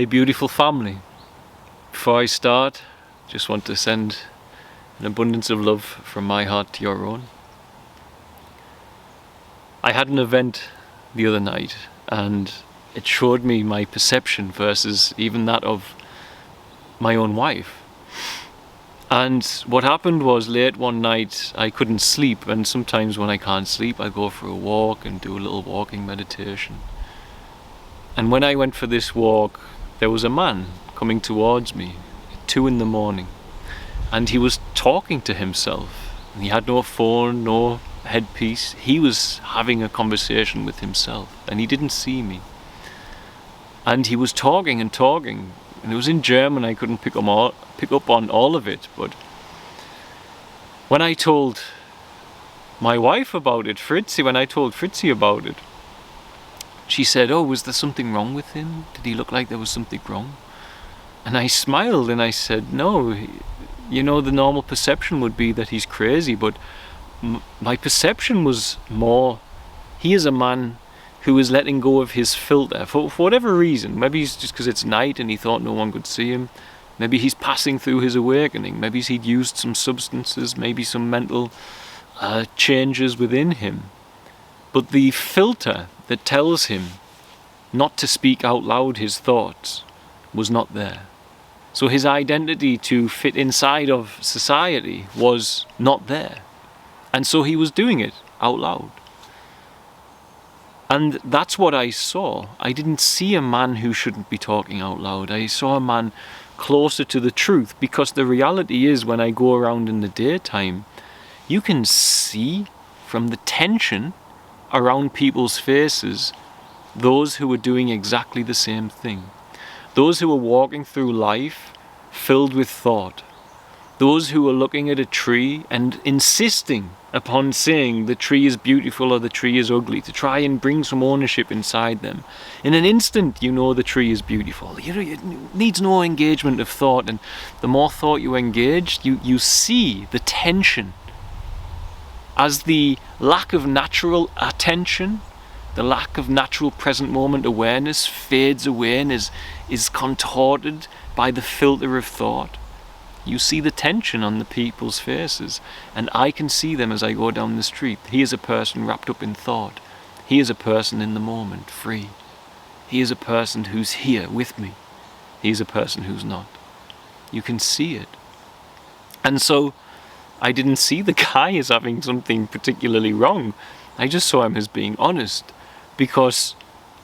Hey beautiful family, before I start, just want to send an abundance of love from my heart to your own. I had an event the other night and it showed me my perception versus even that of my own wife. And what happened was, late one night I couldn't sleep, and sometimes when I can't sleep I go for a walk and do a little walking meditation. And when I went for this walk, there was a man coming towards me at 2 a.m, and he was talking to himself. And he had no phone, no headpiece. He was having a conversation with himself, and he didn't see me. And he was talking and talking, and it was in German. I couldn't pick up on all of it, but when I told my wife about it, when I told Fritzi about it, she said, "Oh, was there something wrong with him? Did he look like there was something wrong?" And I smiled and I said, "No, you know, the normal perception would be that he's crazy, but my perception was more, he is a man who is letting go of his filter for whatever reason. Maybe it's just because it's night and he thought no one could see him. Maybe he's passing through his awakening. Maybe he'd used some substances, maybe some mental changes within him. But the filter that tells him not to speak out loud his thoughts was not there. So his identity to fit inside of society was not there. And so he was doing it out loud. And that's what I saw. I didn't see a man who shouldn't be talking out loud. I saw a man closer to the truth, because the reality is, when I go around in the daytime, you can see from the tension around people's faces those who are doing exactly the same thing. Those who are walking through life filled with thought. Those who are looking at a tree and insisting upon saying the tree is beautiful or the tree is ugly, to try and bring some ownership inside them. In an instant, you know the tree is beautiful. It needs no engagement of thought, and the more thought you engage, you see the tension. As the lack of natural attention, the lack of natural present moment awareness fades away and is contorted by the filter of thought, you see the tension on the people's faces, and I can see them as I go down the street. He is a person wrapped up in thought. He is a person in the moment, free. He is a person who's here with me. He is a person who's not. You can see it. And so I didn't see the guy as having something particularly wrong. I just saw him as being honest, because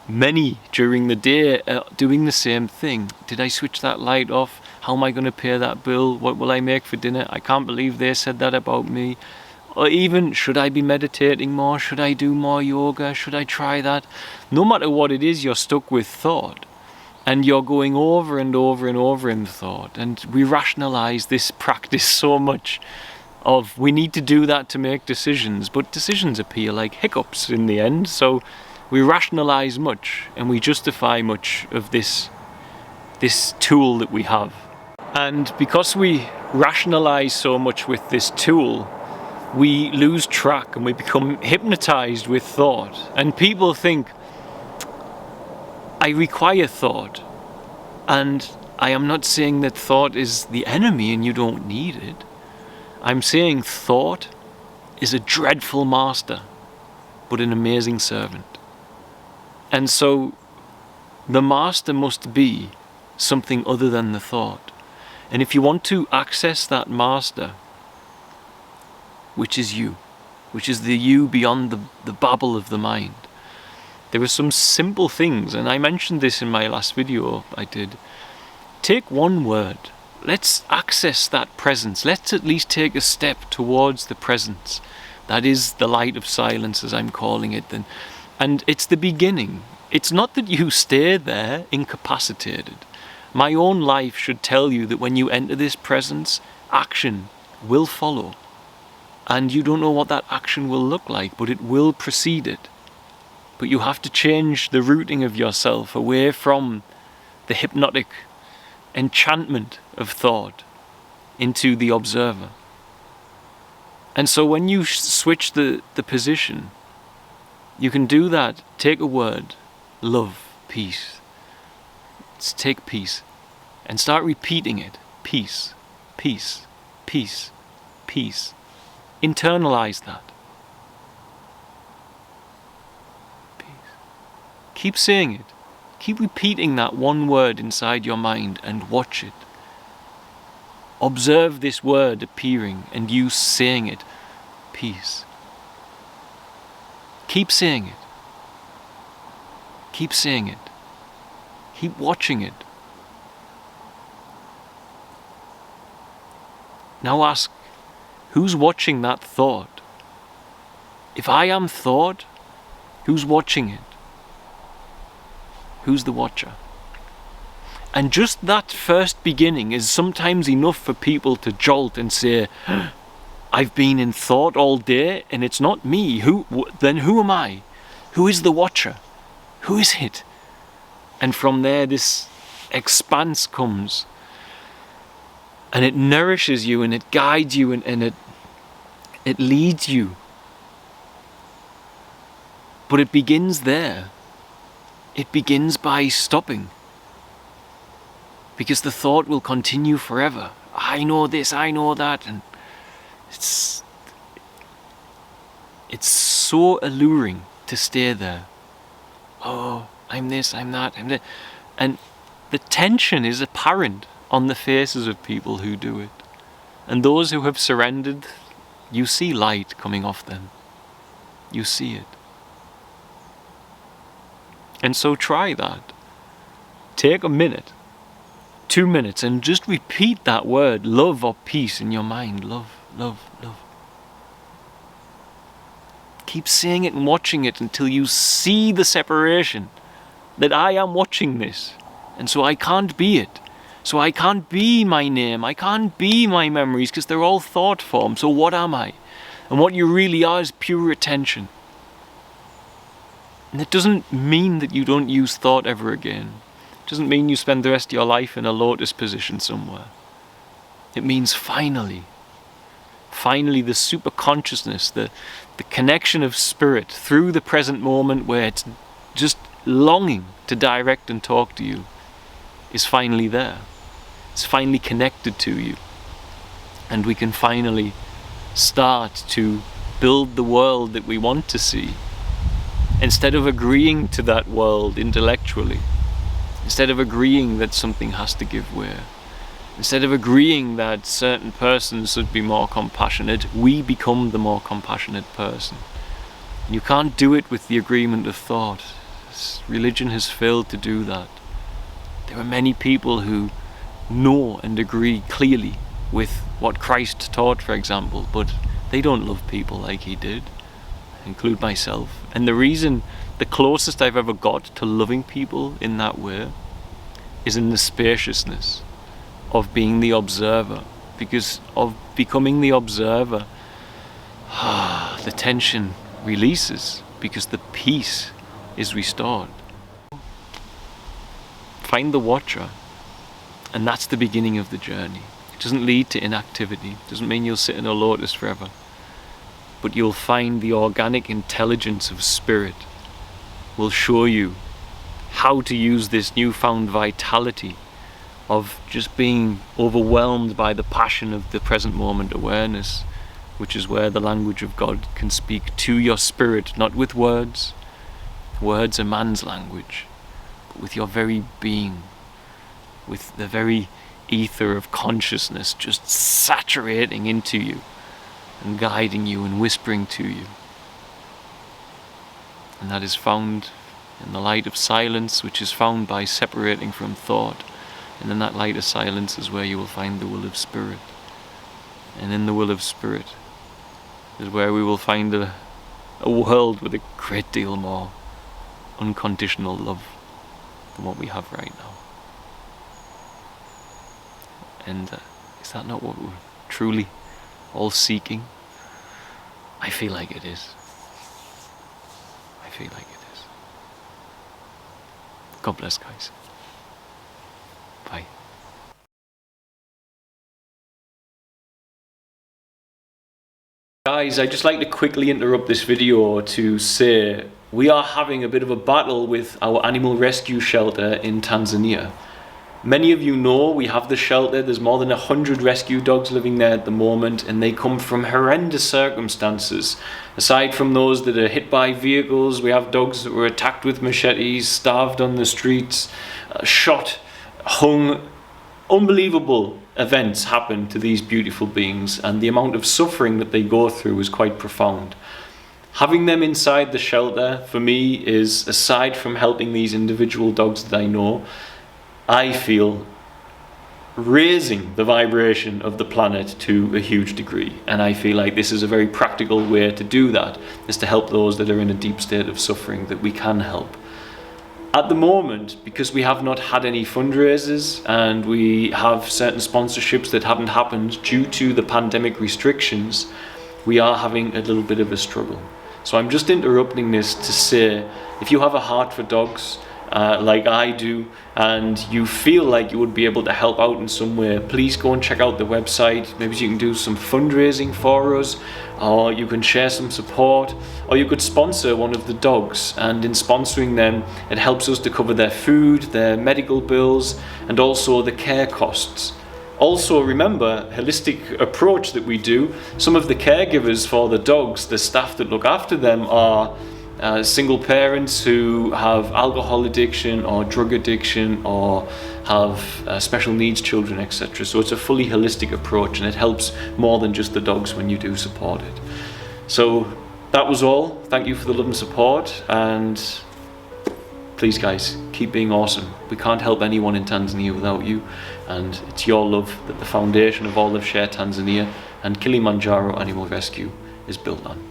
many during the day are doing the same thing. Did I switch that light off? How am I going to pay that bill? What will I make for dinner? I can't believe they said that about me. Or even, should I be meditating more? Should I do more yoga? Should I try that? No matter what it is, you're stuck with thought. And you're going over and over and over in thought. And we rationalize this practice so much of, we need to do that to make decisions. But decisions appear like hiccups in the end. So we rationalize much and we justify much of this tool that we have. And because we rationalize so much with this tool, we lose track and we become hypnotized with thought. And people think, I require thought. And I am not saying that thought is the enemy and you don't need it. I'm saying thought is a dreadful master, but an amazing servant. And so the master must be something other than the thought. And if you want to access that master, which is you, which is the you beyond the babble of the mind, there are some simple things, and I mentioned this in my last video I did. Take one word. Let's access that presence. Let's at least take a step towards the presence. That is the light of silence, as I'm calling it. And it's the beginning. It's not that you stay there incapacitated. My own life should tell you that when you enter this presence, action will follow. And you don't know what that action will look like, but it will precede it. But you have to change the routing of yourself away from the hypnotic enchantment of thought into the observer. And so when you switch the position, you can do that. Take a word, love, peace. Just take peace and start repeating it. Peace, peace, peace, peace. Internalize that. Peace. Keep saying it. Keep repeating that one word inside your mind and watch it. Observe this word appearing and you saying it. Peace. Keep saying it. Keep saying it. Keep watching it. Now ask, who's watching that thought? If I am thought, who's watching it? Who's the watcher? And just that first beginning is sometimes enough for people to jolt and say, I've been in thought all day and it's not me. Then who am I? Who is the watcher? Who is it? And from there this expanse comes. And it nourishes you and it guides you and it leads you. But it begins there. It begins by stopping. Because the thought will continue forever. I know this, I know that. And it's so alluring to stay there. Oh, I'm this, I'm that, I'm that. And the tension is apparent on the faces of people who do it. And those who have surrendered, you see light coming off them. You see it. And so try that. Take a minute, 2 minutes, and just repeat that word, love or peace, in your mind. Love, love, love. Keep saying it and watching it until you see the separation. That I am watching this, and so I can't be it. So I can't be my name, I can't be my memories, because they're all thought form. So what am I? And what you really are is pure attention. And it doesn't mean that you don't use thought ever again. It doesn't mean you spend the rest of your life in a lotus position somewhere. It means finally the super consciousness, the connection of spirit through the present moment where it's just longing to direct and talk to you, is finally there. It's finally connected to you. And we can finally start to build the world that we want to see. Instead of agreeing to that world intellectually, instead of agreeing that something has to give way, instead of agreeing that certain persons should be more compassionate, we become the more compassionate person. And you can't do it with the agreement of thought. Religion has failed to do that. There are many people who know and agree clearly with what Christ taught, for example, but they don't love people like he did. Include myself. And the reason, the closest I've ever got to loving people in that way is in the spaciousness of being the observer. Because of becoming the observer, the tension releases because the peace is restored. Find the watcher, and that's the beginning of the journey. It doesn't lead to inactivity. It doesn't mean you'll sit in a lotus forever. But you'll find the organic intelligence of spirit will show you how to use this newfound vitality of just being overwhelmed by the passion of the present moment awareness, which is where the language of God can speak to your spirit, not with words. Words are man's language, but with your very being, with the very ether of consciousness just saturating into you and guiding you and whispering to you. And that is found in the light of silence, which is found by separating from thought. And in that light of silence is where you will find the will of spirit. And in the will of spirit is where we will find a world with a great deal more unconditional love than what we have right now. And is that not what we're truly all seeking? I feel like it is. I feel like it is. God bless, guys. Bye. Guys, I'd just like to quickly interrupt this video to say we are having a bit of a battle with our animal rescue shelter in Tanzania. Many of you know we have the shelter. There's more than 100 rescue dogs living there at the moment, and they come from horrendous circumstances. Aside from those that are hit by vehicles, we have dogs that were attacked with machetes, starved on the streets, shot, hung. Unbelievable events happen to these beautiful beings, and the amount of suffering that they go through is quite profound. Having them inside the shelter, for me, is, aside from helping these individual dogs that I know, I feel raising the vibration of the planet to a huge degree. And I feel like this is a very practical way to do that, is to help those that are in a deep state of suffering that we can help. At the moment, because we have not had any fundraisers and we have certain sponsorships that haven't happened due to the pandemic restrictions, we are having a little bit of a struggle. So I'm just interrupting this to say, if you have a heart for dogs, like I do, and you feel like you would be able to help out in some way, please go and check out the website. Maybe you can do some fundraising for us, or you can share some support, or you could sponsor one of the dogs, and in sponsoring them it helps us to cover their food, their medical bills, and also the care costs. Also remember, holistic approach that we do, some of the caregivers for the dogs, the staff that look after them, are single parents who have alcohol addiction or drug addiction or have special needs children, etc. So it's a fully holistic approach, and it helps more than just the dogs when you do support it. So that was all. Thank you for the love and support, and please guys, keep being awesome. We can't help anyone in Tanzania without you, and it's your love that the foundation of all of Share Tanzania and Kilimanjaro Animal Rescue is built on.